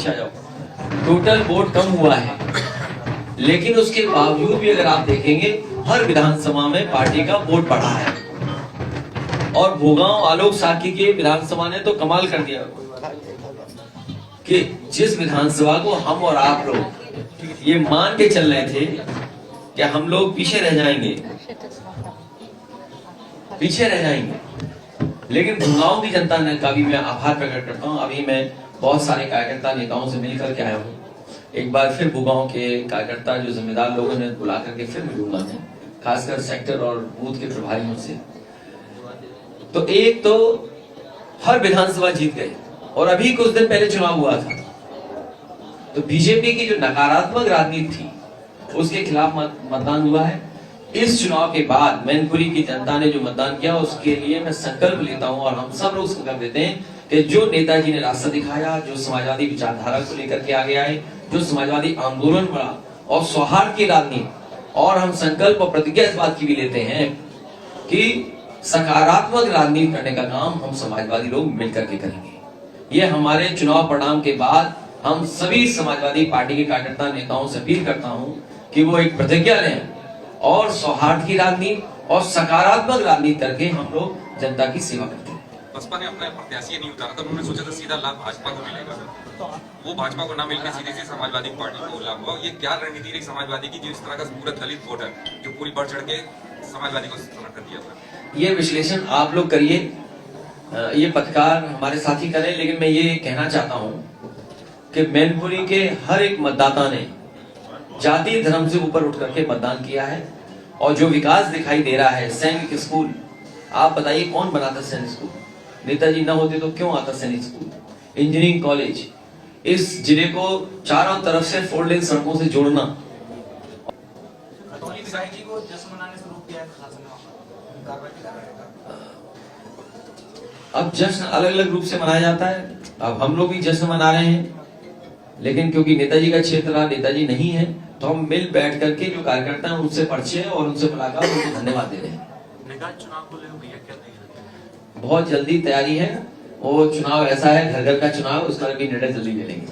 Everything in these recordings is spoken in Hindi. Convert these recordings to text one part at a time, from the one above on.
पीछे आ जाओ, टोटल वोट कम हुआ है, लेकिन उसके बावजूद भी अगर आप देखेंगे हर विधानसभा में पार्टी का वोट बढ़ा है। और भोगांव आलोक साकी के विधानसभा ने तो कमाल कर दिया कि जिस विधानसभा को हम और आप लोग ये मान के चल रहे थे कि हम लोग पीछे रह जाएंगे, लेकिन भोगांव की जनता ने का भी मैं आभार प्रकट करता हूँ। अभी मैं बहुत सारे कार्यकर्ता नेताओं से मिलकर के आया हूँ। एक बार फिर भोगांव के कार्यकर्ता जो जिम्मेदार लोगों ने बुला करके फिर मिलूंगा मैं, खासकर सेक्टर और बूथ के प्रभारियों से। तो एक तो हर विधानसभा जीत गए, और अभी कुछ दिन पहले चुनाव हुआ था तो बीजेपी की जो नकारात्मक राजनीति थी उसके खिलाफ मतदान हुआ है। इस चुनाव के बाद मैनपुरी की जनता ने जो मतदान किया उसके लिए मैं संकल्प लेता हूं, और हम सब लोग संकल्प लेते हैं कि जो नेताजी ने रास्ता दिखाया, जो समाजवादी विचारधारा को लेकर के आगे आए, जो समाजवादी आंदोलन बढ़ा और सौहार्द की राजनीति, और हम संकल्प और प्रतिज्ञा इस बात की भी लेते हैं कि सकारात्मक राजनीति करने का काम हम समाजवादी लोग मिलकर के करेंगे। ये हमारे चुनाव परिणाम के बाद हम सभी समाजवादी पार्टी के कार्यकर्ता नेताओं से अपील करता हूं कि वो एक प्रतिज्ञा लें और सौहार्द की राजनीति और सकारात्मक राजनीति करके हम लोग जनता की सेवा करते हैं। बसपा ने अपना प्रत्याशी नहीं उतारा था, उन्होंने सोचा था सीधा लाभ भाजपा को मिलेगा, वो भाजपा को ना मिलकर सीधे समाजवादी पार्टी को लाभ हुआ। ये क्या रणनीति रही समाजवादी की जो इस तरह का पूरा दलित वोटर जो पूरी बढ़ चढ़ के समाजवादी को समर्थन दिया था? ये विश्लेषण आप लोग करिए, ये पत्रकार हमारे साथी करें, लेकिन मैं ये कहना चाहता हूँ कि मैनपुरी के हर एक मतदाता ने जाति धर्म से ऊपर उठ करके मतदान किया है। और जो विकास दिखाई दे रहा है, सैनिक स्कूल, आप बताइए कौन बनाता सैनिक स्कूल? नेताजी न होते तो क्यों आता सैनिक स्कूल? इंजीनियरिंग कॉलेज, इस जिले को चारों तरफ से 4 लेन सड़कों से जोड़ना। अब जश्न अलग अलग रूप से मनाया जाता है, अब हम लोग भी जश्न मना रहे हैं, लेकिन क्योंकि नेताजी का क्षेत्र नेताजी नहीं है तो हम मिल बैठ करके जो कार्यकर्ता हैं उनसे परिचय और उनसे मुलाकात, उनको धन्यवाद दे रहे हैं। चुनाव को लेकर भैया क्या तैयारी? बहुत जल्दी तैयारी है, वो चुनाव ऐसा है घर घर का चुनाव, उसका भी निर्णय जल्दी ले लेंगे।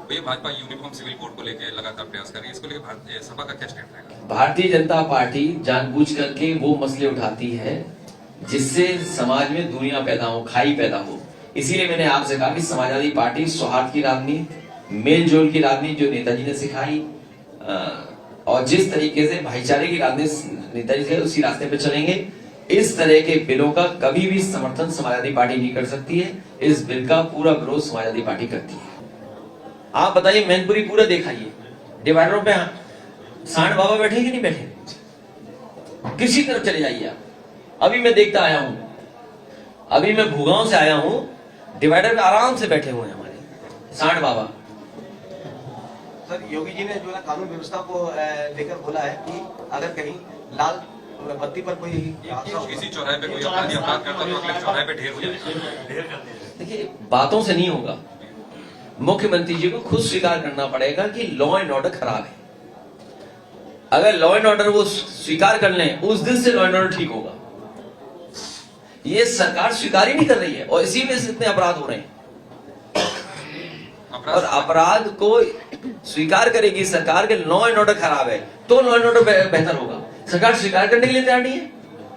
भैया भाजपा यूनिफॉर्म सिविल कोड को लेकर लगातार प्रयास कर रही है, इसको लेकर भारतीय सभा का क्या स्टैंड रहेगा? भारतीय जनता पार्टी जानबूझ करके वो मसले उठाती है जिससे समाज में दूरियां पैदा हो, खाई पैदा हो। इसीलिए मैंने आपसे कहा कि समाजवादी पार्टी सौहार्द की राजनीति, मेल जोल की राजनीति जो नेताजी ने सिखाई, और जिस तरीके से भाईचारे की राजनीति नेताजी से उसी रास्ते पे चलेंगे। इस तरह के बिलों का कभी भी समर्थन समाजवादी पार्टी नहीं कर सकती है, इस बिल का पूरा विरोध समाजवादी पार्टी करती है। आप बताइए, मैनपुरी पूरा दिखाइए, डिवाइडरों पे सांड बाबा बैठे कि नहीं बैठे? किसी तरफ चले जाइए आप। अभी मैं देखता आया हूं, अभी मैं भोगांव से आया हूं, डिवाइडर पे आराम से बैठे हुए हैं हमारे सांड बाबा। सर, योगी जी ने जो है कानून व्यवस्था को लेकर बोला है कि अगर कहीं लाल बत्ती पर कोई किसी चौराहे पे कोई अपराधी अपराध करता तो अगले चौराहे पे ढेर हो जाएगा। देखिए, बातों से नहीं होगा, मुख्यमंत्री जी को खुद स्वीकार करना पड़ेगा कि लॉ एंड ऑर्डर खराब है। अगर लॉ एंड ऑर्डर वो स्वीकार कर लें, उस दिन से लॉ एंड ऑर्डर ठीक होगा। ये सरकार स्वीकार ही नहीं कर रही है और इसी में से इतने अपराध हो रहे हैं। और अपराध को स्वीकार करेगी सरकार के लॉ एंड ऑर्डर खराब है तो लॉ एंड ऑर्डर बेहतर होगा। सरकार स्वीकार करने के लिए तैयार नहीं है।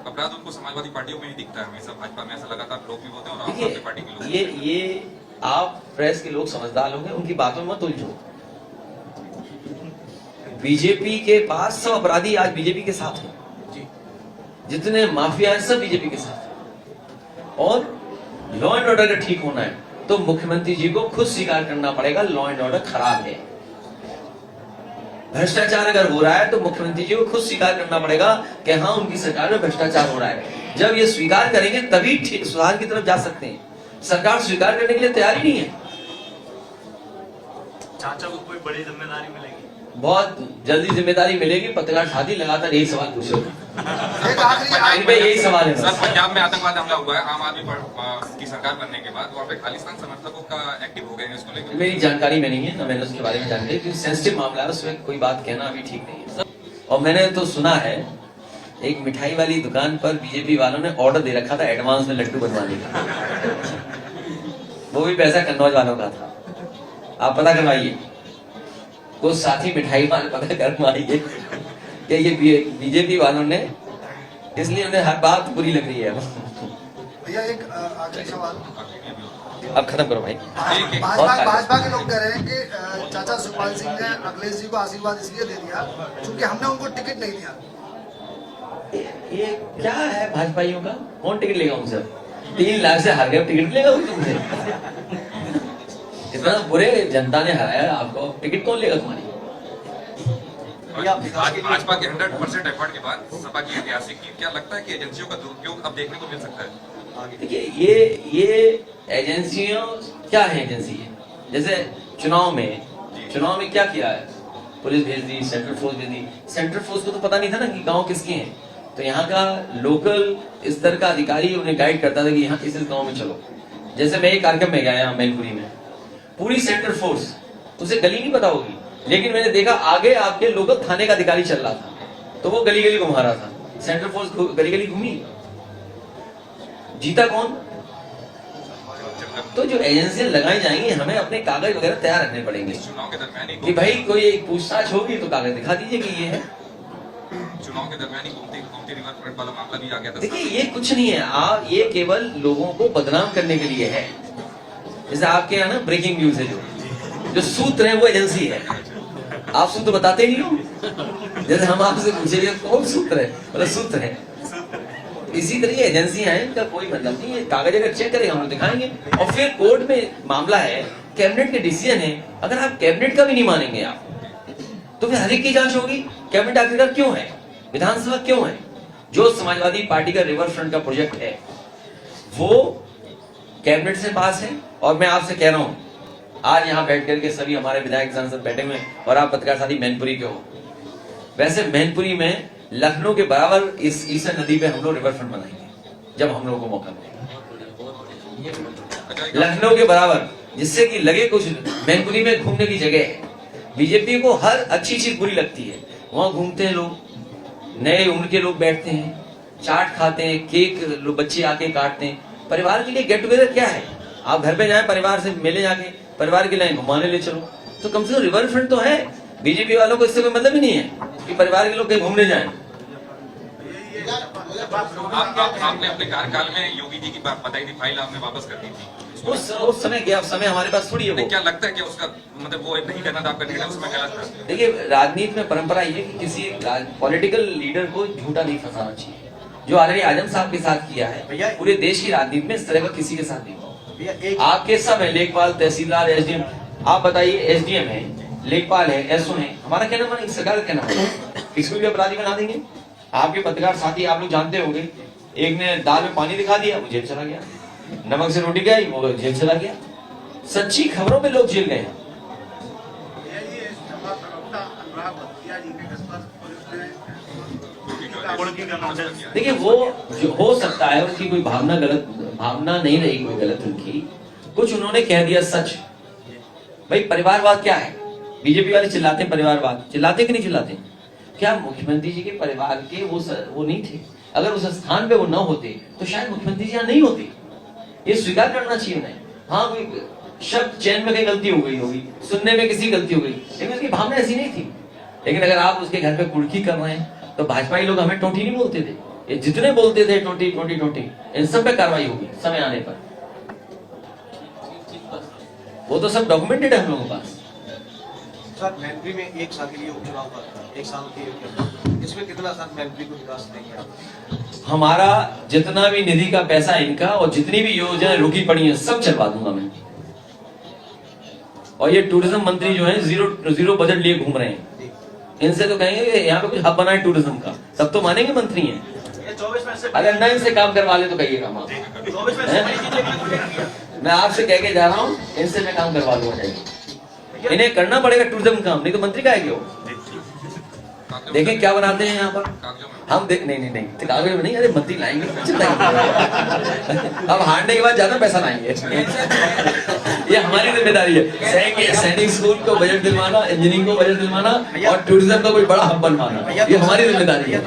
अपराध उनको समाजवादी पार्टियों में ही दिखता है हमेशा, भाजपा में ऐसा लगातार लोग भी होते हैं और आम आदमी पार्टी के लोग। ये आप प्रेस के लोग समझदार लोग हैं, उनकी बातों में मत उलझो। बीजेपी के पास सब अपराधी आज बीजेपी के साथ हैं, जितने माफिया हैं सब बीजेपी के साथ हैं। और लॉ एंड ऑर्डर ठीक होना है तो मुख्यमंत्री जी को खुद स्वीकार करना पड़ेगा लॉ एंड ऑर्डर खराब है। भ्रष्टाचार अगर हो रहा है तो मुख्यमंत्री जी को खुद स्वीकार करना पड़ेगा कि हाँ, उनकी सरकार में भ्रष्टाचार हो रहा है। जब ये स्वीकार करेंगे तभी सुधार की तरफ जा सकते हैं। सरकार स्वीकार करने के लिए तैयार ही नहीं है। चाचा को कोई बड़ी जिम्मेदारी मिलेगी? बहुत जल्दी जिम्मेदारी मिलेगी। पत्रकार साथी लगातार यही सवाल पूछो, यही सवाल है। सर, पंजाब में आतंकवाद हमला हुआ है आम आदमी की सरकार बनने के बाद, वहाँ पे खालिस्तान समर्थकों का एक्टिव हो गए हैं, इसको लेकर मेरी जानकारी में नहीं है, ना मैंने उसके बारे में जानकारी, क्योंकि सेंसिटिव मामला है, उसमें कोई बात कहना अभी ठीक नहीं है। और मैंने तो सुना है एक मिठाई वाली दुकान पर बीजेपी वालों ने ऑर्डर दे रखा था एडवांस में लड्डू बनवाने का, वो भी पैसा कन्नौज वालों का था। आप पता करवाइए, कुछ साथी मिठाई वाले पता करवाइए कि ये बीजेपी वालों ने, इसलिए उन्हें हर बात बुरी लग रही है। भैया एक आखिरी सवाल, अब खत्म करो भाई। भाजपा के लोग कह रहे हैं कि चाचा सुखपाल सिंह ने अखिलेश जी को आशीर्वाद इसलिए दे दिया क्योंकि हमने उनको टिकट नहीं दिया। ये क्या है भाजपाइयों का? कौन टिकट लेगा उनसे? 3 लाख से हार गए, टिकट लेगा तुमसे? इतना बुरे जनता ने हराया आपको, टिकट कौन लेगा तुम्हारी? आज भाजपा के 100% एफर्ट के बाद सपा की ऐतिहासिक जीत, क्या लगता है कि एजेंसियों का दुरुपयोग अब देखने को मिल सकता है? देखिए ये एजेंसियों, क्या है एजेंसी है? जैसे चुनाव में क्या किया है? पुलिस भेज दी, सेंट्रल फोर्स भेज दी। सेंट्रल फोर्स को तो पता नहीं था ना कि गांव किसके हैं, तो यहाँ का लोकल स्तर का अधिकारी उन्हें गाइड करता था कि यहाँ इस गांव में चलो। जैसे मैं एक कार्यक्रम में गया यहाँ मैनपुरी में, पूरी सेंट्रल फोर्स, उसे गली नहीं पता होगी, लेकिन मैंने देखा आगे आपके लोकल थाने का अधिकारी चल रहा था, तो वो गली गली घुमा रहा था। सेंट्रल फोर्स गली गली घूमी, जीता कौन? तो जो एजेंसियां लगाई जाएंगी, हमें अपने कागज वगैरह तैयार रखने पड़ेंगे चुनाव के दरमियान कि भाई कोई पूछताछ होगी तो कागज दिखा दीजिए कि ये है। चुनाव के दरमियान ही गोमती रिवर फ्रंट वाला मामला भी आ गया था। देखिए ये कुछ नहीं है, आप ये केवल लोगों को बदनाम करने के लिए है। जैसे आपके यहाँ ना ब्रेकिंग न्यूज है, जो सूत्र है वो एजेंसी है। आप सूत्र बताते नहीं हो, जैसे हम आपसे पूछेंगे कौन सूत्र है, मतलब सूत्र है। इसी तरह एजेंसियां हैं, इनका कोई मतलब नहीं है। कागज अगर चेक करेंगे हम लोग दिखाएंगे, और फिर कोर्ट में मामला है, कैबिनेट के डिसीजन है। अगर आप कैबिनेट का भी नहीं मानेंगे आप, तो फिर हर एक की जांच होगी। कैबिनेट आखिरकार क्यों है, विधानसभा क्यों है? जो समाजवादी पार्टी का रिवर फ्रंट का प्रोजेक्ट है वो कैबिनेट से पास है। और मैं आपसे कह रहा हूं, आज यहाँ बैठ करके सभी हमारे विधायक सांसद बैठे हुए हैं और आप पत्रकार साथी मैनपुरी के हो। वैसे मैनपुरी में लखनऊ के बराबर इस ईसा नदी पे हम लोग रिवर फ्रंट बनाएंगे जब हम लोगों को मौका मिलेगा। लखनऊ के बराबर, जिससे कि लगे कुछ मैनपुरी में घूमने की जगह है। बीजेपी को हर अच्छी चीज बुरी लगती है, वहां घूमते हैं लोग, नए उम्र के लोग बैठते हैं, चाट खाते हैं, केक बच्चे आके काटते हैं। परिवार के लिए गेट टुगेदर क्या है? आप घर पे जाए, परिवार से मिले, जाके परिवार के लिए घुमाने ले चलो, तो कम से कम रिवर फ्रंट तो है। बीजेपी वालों को इससे कोई मतलब ही नहीं है कि परिवार के लोग कहीं घूमने जाएं। आपने अपने कार्यकाल में योगी जी की बात बताई थी, फाइल आपने वापस कर दी थी। उस समय गया, समय हमारे पास थोड़ी है वो। क्या लगता है कि उसका मतलब वो नहीं करना था, आपका निर्णय उसमें गलत था? देखिए राजनीति में परंपरा ये कि किसी पॉलिटिकल लीडर को झूठा नहीं फंसाना चाहिए। जो ऑलरेडी आजम साहब के साथ किया है, पूरे देश की राजनीति में इस तरह का किसी के साथ नहीं हुआ। आपके सब है, लेखपाल, तहसीलदार, एसडीएम। आप बताइए, एसडीएम है, लेखपाल है, एसओ है, हमारा कहना माने सरकार का कहना माने, किसको भी अपराधी बना देंगे। आपके पत्रकार साथी आप लोग जानते होंगे, एक ने दाल में पानी दिखा दिया, वो जेल चला गया, नमक से रोटी गई, वो जेल चला गया। सच्ची खबरों पे लोग जेल गए हैं। देखिए वो जो हो सकता है उसकी कोई भावना नहीं रही, कोई गलत उनकी, कुछ उन्होंने कह दिया सच। भाई परिवारवाद क्या है? बीजेपी वाले चिल्लाते हैं परिवारवाद, चिल्लाते कि नहीं चिल्लाते? क्या मुख्यमंत्री जी के परिवार के वो नहीं थे? अगर उस स्थान पे वो न होते तो शायद मुख्यमंत्री जी यहाँ नहीं होते। ये स्वीकार करना चाहिए उन्हें। हाँ कोई शब्द चयन में कहीं गलती हो गई होगी, सुनने में किसी गलती हो गई, लेकिन उसकी भावना ऐसी नहीं थी। लेकिन अगर आप उसके घर पे कुर्की कर रहे हैं तो भाजपाई लोग हमें टोटी नहीं बोलते थे, ये जितने बोलते थे टोटी टोटी टोटी, इन सब पे कार्रवाई होगी समय आने पर। वो तो सब डॉक्यूमेंटेड है हम लोगों के पास। सर मैनपुरी में 1 साल के लिए उपचुनाव का 1 साल के, इसमें कितना सर मैनपुरी को विकास देंगे? हमारा जितना भी निधि का पैसा इनका और जितनी भी योजनाएं रुकी पड़ी हैं सब चलवा दूंगा मैं। और ये टूरिज्म मंत्री जो है जीरो बजट लिए घूम रहे हैं, इनसे तो कहेंगे यहाँ पे कुछ हब बनाए टूरिज्म का, तब तो मानेंगे मंत्री हैं। 24 में से अगर न इनसे काम करवा ले तो कहिए काम आप। 24 में से मैं आपसे कह के जा रहा हूँ, इनसे मैं काम करवा दूंगा। इन्हें करना पड़ेगा टूरिज्म काम, नहीं तो मंत्री का है क्यों? देखें क्या बनाते हैं यहाँ पर हम नहीं कागज में नहीं, अरे मंत्री लाएंगे अब हारने के बाद ज्यादा पैसा लाएंगे ये हमारी जिम्मेदारी है। सैनिक स्कूल को बजट दिलवाना, इंजीनियरिंग को बजट दिलवाना और टूरिज्म का कोई बड़ा हब बनवाना, ये हमारी जिम्मेदारी है।